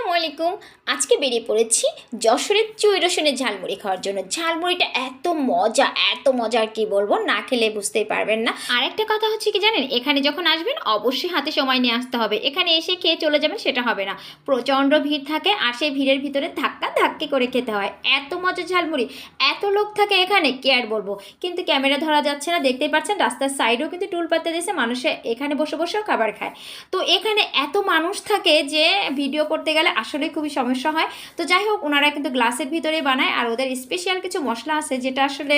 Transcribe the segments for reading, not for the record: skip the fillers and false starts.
আসসালামু আলাইকুম। আজকে বেরিয়ে পড়েছি যশোরের চুই রসুনের ঝালমুড়ি খাওয়ার জন্য। ঝালমুড়িটা এত মজা আর কি বলবো, না খেলে বুঝতেই পারবেন না। আরেকটা কথা হচ্ছে কি জানেন, এখানে যখন আসবেন অবশ্যই হাতে সময় নিয়ে আসতে হবে। এখানে এসে খেয়ে চলে যাবেন সেটা হবে না, প্রচণ্ড ভিড় থাকে আর সেই ভিড়ের ভিতরে ধাক্কা ধাক্কি করে খেতে হয়। এত মজা ঝালমুড়ি, এত লোক থাকে এখানে কি আর বলবো। কিন্তু ক্যামেরা ধরা যাচ্ছে না, দেখতেই পাচ্ছেন রাস্তার সাইডেও কিন্তু টুল পাতে দিয়েছে, মানুষে এখানে বসে বসেও খাবার খায়। তো এখানে এত মানুষ থাকে যে ভিডিও করতে গেলে আসলে খুবই সমস্যা হয়। তো যাই হোক, ওনারা কিন্তু গ্লাসের ভিতরে বানায় আর ওদের স্পেশাল কিছু মশলা আছে যেটা আসলে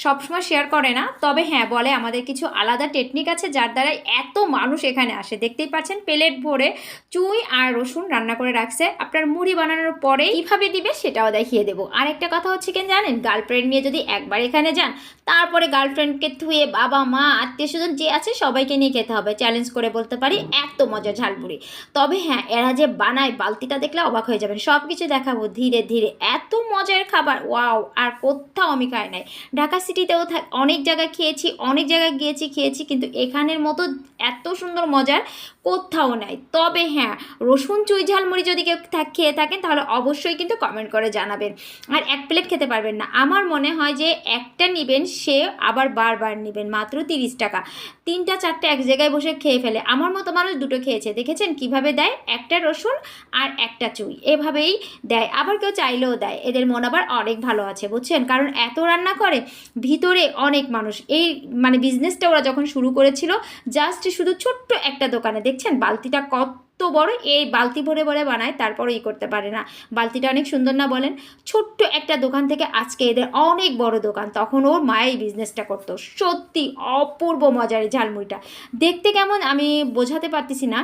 সবসময় শেয়ার করে না। তবে হ্যাঁ বলে আমাদের কিছু আলাদা টেকনিক আছে যার দ্বারা এত মানুষ এখানে আসে। দেখতেই পাচ্ছেন প্লেট ভরে চুই আর রসুন রান্না করে রাখছে। আপনার মুড়ি বানানোর পরে কীভাবে দিবে সেটাও দেখিয়ে দেবো। আরেকটা কথা হচ্ছে কেন জানেন, গার্লফ্রেন্ড নিয়ে যদি একবার এখানে যান, তারপরে গার্লফ্রেন্ডকে থুয়ে বাবা মা আত্মীয় স্বজন যে আছে সবাইকে নিয়ে খেতে হবে। চ্যালেঞ্জ করে বলতে পারি এত মজা ঝালমুড়ি। তবে হ্যাঁ, এরা যে বানায় বালতিটা দেখলে অবাক হয়ে যাবেন। সব কিছু দেখাবো ধীরে ধীরে। এত মজার খাবার, ওয়াও! আর কোথাও আমি খাই নাই। ঢাকা সিটিতেও অনেক জায়গায় খেয়েছি, অনেক জায়গায় গিয়েছি খেয়েছি, কিন্তু এখানের মতো এত সুন্দর মজার কোথাও নাই। তবে হ্যাঁ, রসুন চুই ঝালমুড়ি যদি কেউ খেয়ে থাকেন তাহলে অবশ্যই কিন্তু কমেন্ট করে জানাবেন। আর এক প্লেট খেতে পারবেন না। আমার মনে হয় যে একটা নেবেন সে আবার বারবার নেবেন, মাত্র 30 টাকা। 3টা 4টে এক জায়গায় বসে খেয়ে ফেলে। আমার মতো মানুষ দুটো খেয়েছে, দেখেছেন কিভাবে দেয়, একটা রসুন আর একটা চুই এভাবেই দেয়। আবার কেউ চাইলেও দেয়। এদের মন আবার অনেক ভালো আছে বুঝছেন, কারণ এত রান্না করে, ভিতরে অনেক মানুষ। এই মানে বিজনেসটা ওরা যখন শুরু করেছিল জাস্ট শুধু ছোট্ট একটা দোকানে, দেখছেন বালতিটা কত বড়, এই বালতি ভরে ভরে বানায়, তারপরে করতে পারে না। বালতিটা অনেক সুন্দর না বলেন? ছোট্ট একটা দোকান থেকে আজকে এদের অনেক বড় দোকান। তখন ওর মা এই বিজনেসটা করতো। সত্যি অপূর্ব মজার এই ঝালমুড়িটা। দেখতে কেমন আমি বোঝাতে পারতেছি না,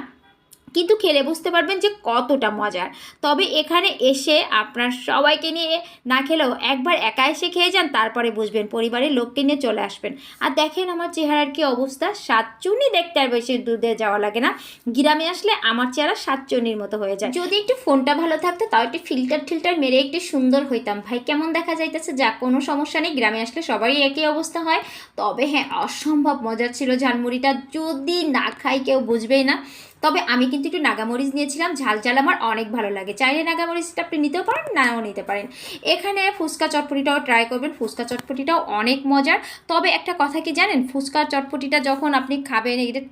কিন্তু খেলে বুঝতে পারবেন যে কতটা মজার। তবে এখানে এসে আপনার সবাইকে নিয়ে না খেলেও একবার একা এসে খেয়ে যান, তারপরে বুঝবেন। পরিবারের লোককে নিয়ে চলে আসবেন। আর দেখেন আমার চেহারার কি অবস্থা, সাতচুনি দেখতে আর বেশি দুধে যাওয়া লাগে না। গ্রামে আসলে আমার চেহারা সাতচুনির মতো হয়ে যায়। যদি একটু ফোনটা ভালো থাকতো তাও একটু ফিল্টার মেরে একটু সুন্দর হইতাম। ভাই কেমন দেখা যাইতেছে, যা কোনো সমস্যা নেই, গ্রামে আসলে সবারই একই অবস্থা হয়। তবে হ্যাঁ, অসম্ভব মজার ছিল ঝালমুড়িটা, যদি না খাই কেউ বুঝবেই না। তবে আমি কিন্তু একটু নাগামরিচ নিয়েছিলাম, ঝাল ঝাল আমার অনেক ভালো লাগে। চাইলে নাগামরিচটা আপনি নিতেও পারেন, নাও নিতে পারেন। এখানে ফুচকা চটপটিটাও ট্রাই করবেন, ফুচকা চটপটিটাও অনেক মজার। তবে একটা কথা কি জানেন, ফুচকা চটপটিটা যখন আপনি খাবেন এটা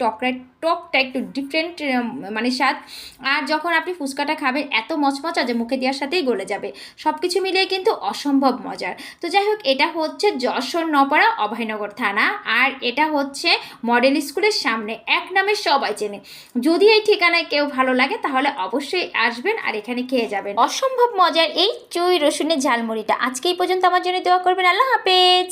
টকটা একটু ডিফারেন্ট মানে স্বাদ। আর যখন আপনি ফুচকাটা খাবেন এত মচমচা যে মুখে দেওয়ার সাথেই গলে যাবে। সব কিছু মিলিয়ে কিন্তু অসম্ভব মজার। তো যাই হোক, এটা হচ্ছে যশোর নপাড়া অভয়নগর থানা, আর এটা হচ্ছে মডেল স্কুলের সামনে, এক নামে সবাই চেনে। যদি এই ঠিকানায় কেউ ভালো লাগে তাহলে অবশ্যই আসবেন আর এখানে খেয়ে যাবেন। অসম্ভব মজার এই চুই রসুনের ঝালমুড়িটা। আজকে এই পর্যন্ত আমার জন্য দোয়া করবেন। আল্লাহ হাফেজ।